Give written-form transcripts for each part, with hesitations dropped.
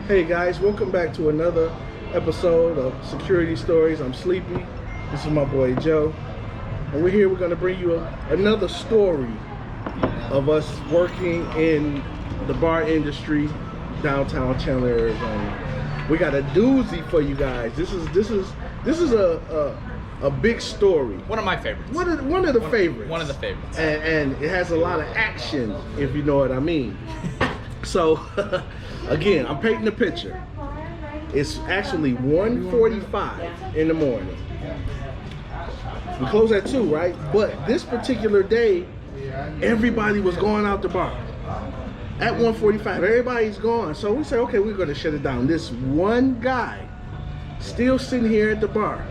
Hey guys, welcome back to another episode of Security Stories. I'm Sleepy. This is my boy Joe. And we're going to bring you another story of us working in the bar industry downtown Chandler, Arizona. We got a doozy for you guys. This is a big story. One of my favorites. One of the favorites. One of the favorites. And it has a lot of action, if you know what I mean. So, again, I'm painting the picture. It's actually 1:45 in the morning. We close at 2, right? But this particular day, everybody was going out the bar. At 1:45, everybody's gone. So we say, okay, we're going to shut it down. This one guy still sitting here at the bar.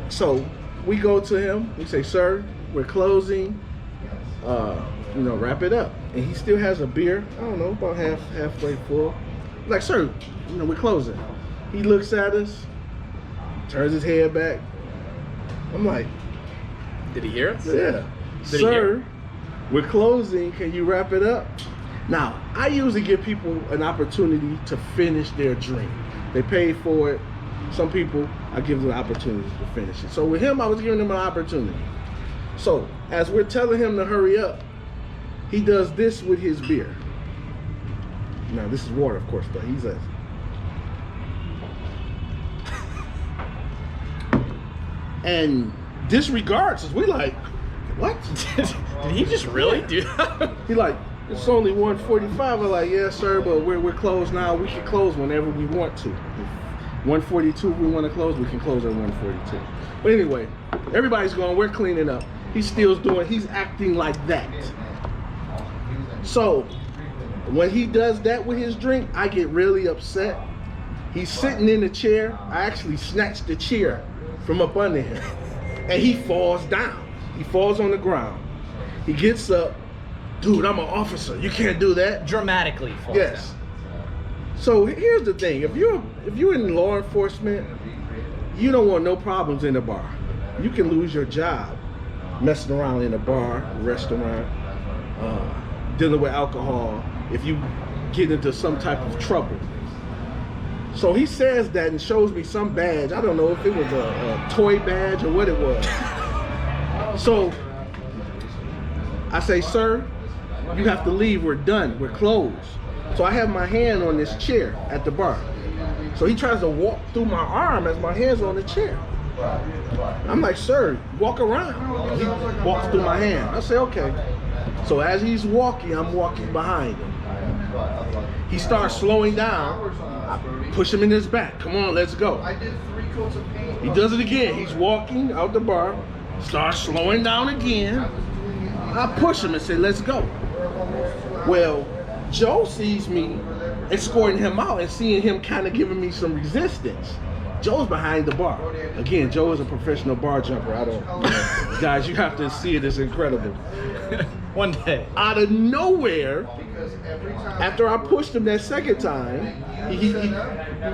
So we go to him. We say, sir, we're closing. Wrap it up. And he still has a beer, I don't know, about halfway full. Like, sir, we're closing. He looks at us, turns his head back. I'm like, did he hear us? Yeah. Sir, we're closing. Can you wrap it up? Now, I usually give people an opportunity to finish their drink. They pay for it. Some people, I give them an opportunity to finish it. So with him, I was giving him an opportunity. So as we're telling him to hurry up, he does this with his beer. Now this is water, of course, but he's a... and disregards us. We like, what? Did he just really do that? He like, it's only 1:45. We're like, yeah, sir, but we're closed now. We can close whenever we want to. 1:42, if we want to close, we can close at 1:42. But anyway, everybody's going, we're cleaning up. He's acting like that. So when he does that with his drink, I get really upset. He's sitting in the chair. I actually snatched the chair from up under him. And he falls down. He falls on the ground. He gets up. Dude, I'm an officer. You can't do that. Dramatically falls down. So here's the thing. If you're in law enforcement, you don't want no problems in the bar. You can lose your job messing around in a bar, restaurant, dealing with alcohol if you get into some type of trouble. So he says that and shows me some badge. I don't know if it was a toy badge or what it was. So I say, sir, you have to leave. We're done. We're closed. So I have my hand on this chair at the bar. So he tries to walk through my arm as my hand's on the chair. I'm like, sir, walk around. He walks through my hand. I say, okay. So as he's walking, I'm walking behind him. He starts slowing down. I push him in his back. Come on, let's go. He does it again. He's walking out the bar, starts slowing down again. I push him and say, let's go. Well, Joe sees me escorting him out and seeing him kind of giving me some resistance. Joe's behind the bar. Again, Joe is a professional bar jumper. Guys, you have to see it. It's incredible. One day. Out of nowhere, after I pushed him that second time, he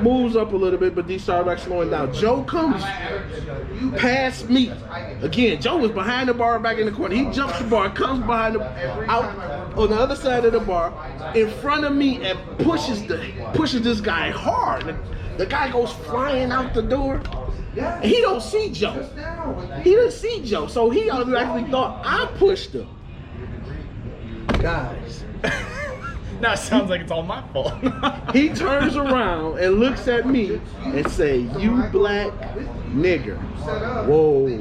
moves up a little bit, but he started like slowing down. Joe comes past me. Again, Joe was behind the bar back in the corner. He jumps the bar, comes behind out on the other side of the bar, in front of me, and pushes this guy hard. The guy goes flying out the door. And he don't see Joe. He didn't see Joe, so he automatically thought I pushed him. Guys. Now it sounds like it's all my fault. He turns around and looks at me and say, you black nigger. Whoa.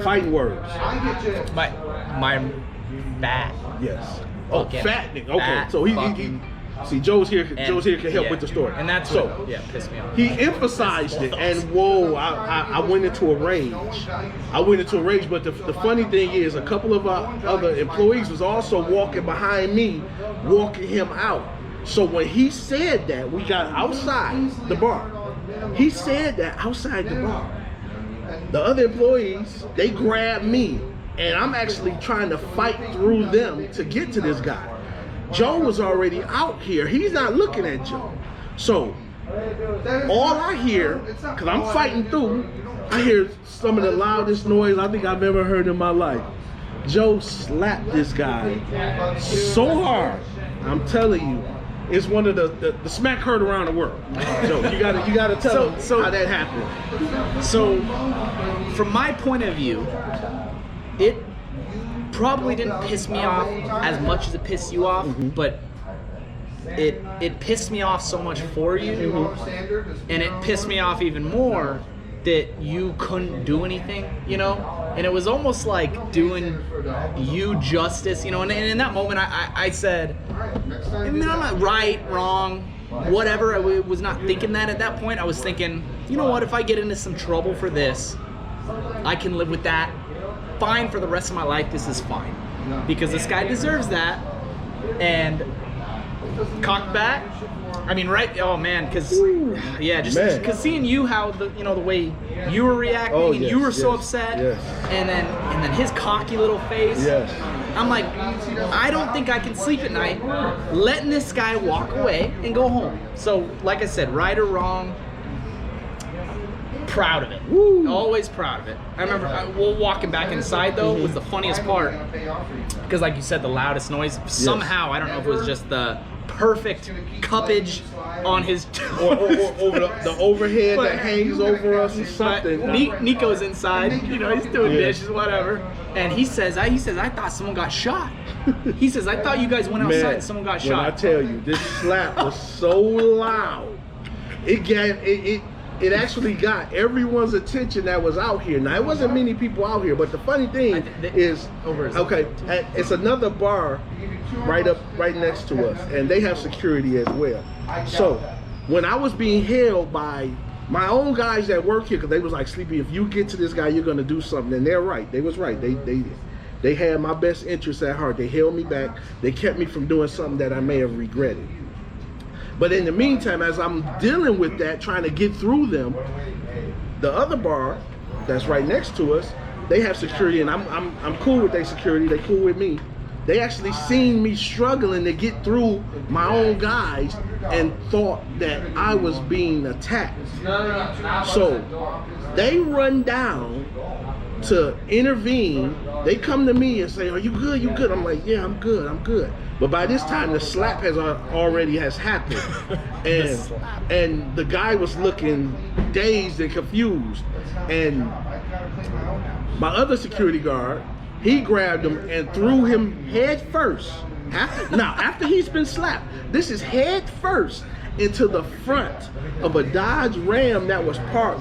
Fighting words. My fat. Yes. Oh, Okay. fat nigga. Okay. Fat So he see, Joe's here can help with the story. And that's what pissed me off. He emphasized it, and whoa, I went into a rage. But the funny thing is, a couple of our other employees was also walking behind me, walking him out. So when he said that, we got outside the bar. He said that outside the bar. The other employees, they grabbed me, and I'm actually trying to fight through them to get to this guy. Joe was already out here. He's not looking at Joe. So all I hear, because I'm fighting through, I hear some of the loudest noise I think I've ever heard in my life. Joe slapped this guy so hard, I'm telling you, is one of the smack heard around the world. So you gotta tell them how that happened. So, from my point of view, it probably didn't piss me off as much as it pissed you off, but it pissed me off so much for you, and it pissed me off even more that you couldn't do anything, you know? And it was almost like doing you justice, you know? And in that moment, I said, I mean, I'm not right, wrong, whatever. I was not thinking that at that point. I was thinking, you know what? If I get into some trouble for this, I can live with that. Fine, for the rest of my life, this is fine. Because this guy deserves that. And cocked back. I mean, right? Oh man, because yeah, just because seeing you, how the way you were reacting, and you were so upset, and then his cocky little face. I'm like, I don't think I can sleep at night, letting this guy walk away and go home. So, like I said, right or wrong, proud of it. Always proud of it. I remember walking back inside though was the funniest part, because like you said, the loudest noise. Somehow, I don't know if it was just the perfect cuppage on his or over the overhead that hangs over us or something. Nico's inside, you know, he's doing dishes, whatever, and he says, I thought someone got shot. He says, I thought you guys went outside and someone got shot. I tell you, this slap was so loud, it actually got everyone's attention that was out here. Now, it wasn't many people out here, but the funny thing is, it's another bar right next to us, and they have security as well. So when I was being held by my own guys that work here, because they was like, Sleepy, if you get to this guy, you're gonna do something. And they're right. They was right. They had my best interests at heart. They held me back. They kept me from doing something that I may have regretted. But in the meantime, as I'm dealing with that, trying to get through them, the other bar that's right next to us, they have security, and I'm cool with their security. They cool with me. They actually seen me struggling to get through my own guys and thought that I was being attacked. So they run down to intervene. They come to me and say, "Are you good? You good?" I'm like, "Yeah, I'm good. I'm good." But by this time, the slap already has happened, and the guy was looking dazed and confused. And my other security guard, he grabbed him and threw him head first. After he's been slapped, this is head first into the front of a Dodge Ram that was parked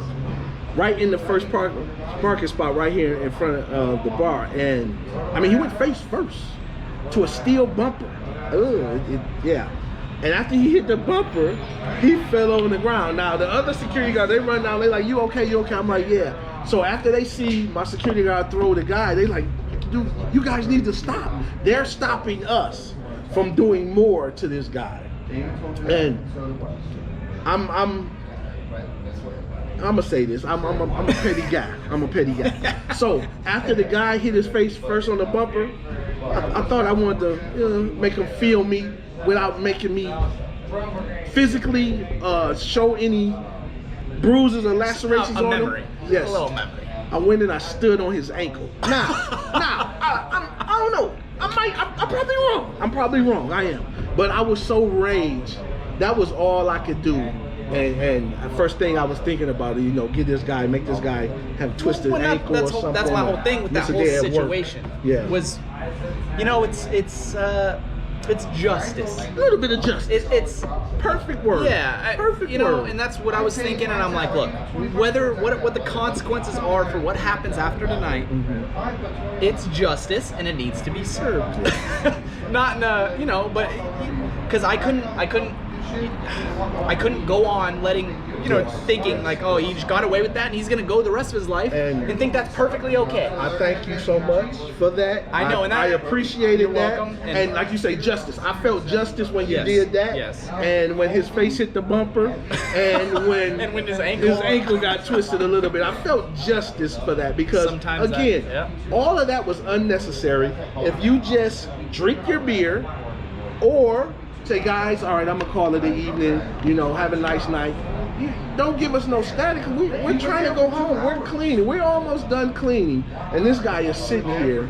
right in the first parking spot right here in front of the bar. And I mean, he went face first to a steel bumper. And after he hit the bumper, he fell on the ground. Now the other security guard, they run down, they like, you okay, you okay? I'm like, yeah. So after they see my security guard throw the guy, they like, dude, you guys need to stop. They're stopping us from doing more to this guy. And I'm gonna say this. I'm a petty guy. I'm a petty guy. So after the guy hit his face first on the bumper, I thought I wanted to make him feel me without making me physically show any bruises or lacerations on him. Yes. A little memory. I went and I stood on his ankle. Now, I don't know. I'm probably wrong. I'm probably wrong. I am. But I was so raged. That was all I could do. And the first thing I was thinking about, get this guy, make this guy have a twisted ankle or something. That's my whole thing with that whole situation. Was, it's justice. A little bit of justice. It's perfect word. Yeah, perfect word. And that's what I was thinking. And I'm like, look, what the consequences are for what happens after tonight, it's justice, and it needs to be served. Not in a, but because I couldn't go on letting, thinking like, oh, he just got away with that and he's going to go the rest of his life and think that's perfectly okay. I thank you so much for that. I know, and I appreciated that. Welcome. And like you say, justice. I felt justice when you did that. Yes. And when his face hit the bumper and when, and when his ankle got twisted a little bit, I felt justice for that because, sometimes again, all of that was unnecessary. If you just drink your beer or say, guys, all right, I'm gonna call it an evening, have a nice night. Don't give us no static. We're trying to go home. We're cleaning. We're almost done cleaning. And this guy is sitting here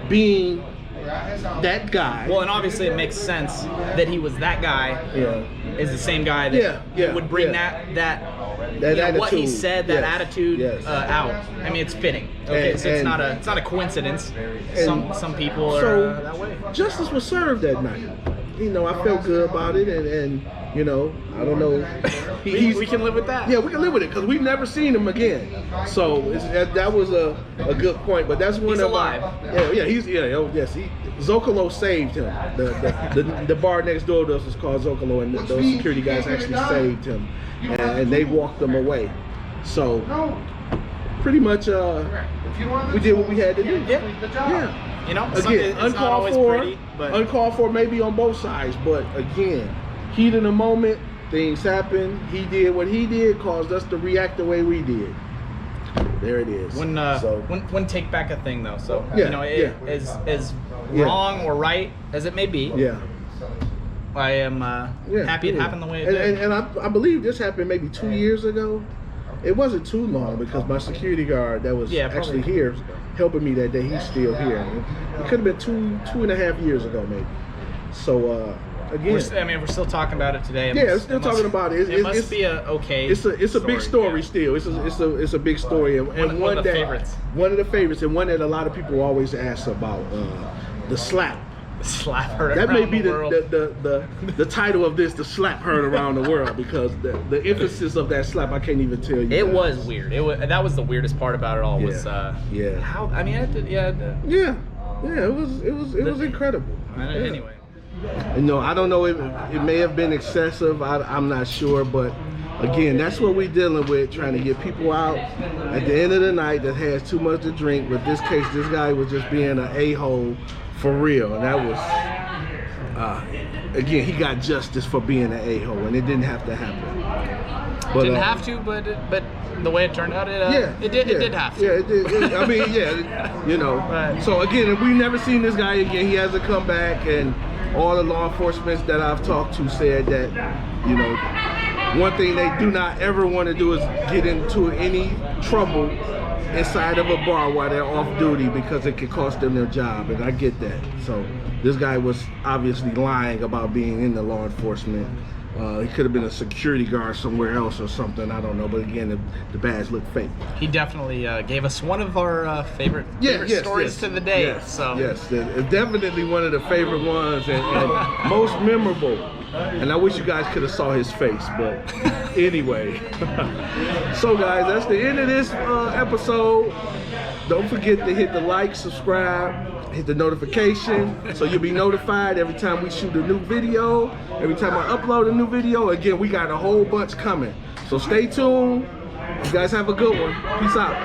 being that guy. Well, and obviously it makes sense that he was that guy. Yeah. Is the same guy that would bring that you know, what he attitude. said, that Yes. attitude Yes. out. I mean, it's fitting. Okay, And- so it's and- not a coincidence. and Some people so are that way. justice was served that night. You know, I felt good about it, and you know, I don't know. We can live with that. Yeah, we can live with it because we've never seen him again. So that was a good point. But that's one He's of alive. Zocalo saved him. The bar next door to us is called Zocalo, and those security guys actually saved him, and they walked him away. So pretty much, we did what we had to do. Yeah. You know, Again, it's not uncalled always for, pretty, but uncalled for maybe on both sides, but again, heat in the moment, things happen. He did what he did, caused us to react the way we did. There it is. When take back a thing though, so Yeah, you know, as Yeah. wrong or right as it may be, Yeah. I am happy it happened the way it did. And I believe this happened maybe 2 years ago. It wasn't too long because my security guard that was actually here helping me that day, he's still here. It could have been two and a half years ago maybe. So again, we're still talking about it today. we're still talking about it. It must be a okay. It's a big story still. It's a big story, and one of the favorites. One of the favorites, and one that a lot of people always ask about. The slap. Slap heard That around may be the world. the title of this, the slap heard around the world, because the emphasis of that slap I can't even tell you. It guys. was weird. That was the weirdest part about it all. Was how I mean yeah, it was incredible. Anyway. You know, I don't know if it may have been excessive. I'm not sure, but again, that's what we're dealing with, trying to get people out at the end of the night that has too much to drink. But this case, this guy was just being an a-hole for real, and that was again, he got justice for being an a-hole, and it didn't have to happen. But, didn't have to, but the way it turned out, it did have to. Yeah, it did. I mean, yeah, you know. Right. So again, if we never seen this guy again, he hasn't come back, and all the law enforcement that I've talked to said that, you know, one thing they do not ever want to do is get into any trouble inside of a bar while they're off duty, because it could cost them their job, and I get that. So this guy was obviously lying about being in the law enforcement. He could have been a security guard somewhere else or something, I don't know, but again, the badge looked fake. He definitely gave us one of our favorite stories to the day. Yes, so yes, definitely one of the favorite ones, and most memorable. And I wish you guys could have saw his face, but anyway. So guys, that's the end of this episode. Don't forget to hit the like, subscribe, hit the notification so you'll be notified every time we shoot a new video, every time I upload a new video. Again, we got a whole bunch coming, so stay tuned. You guys have a good one. Peace out.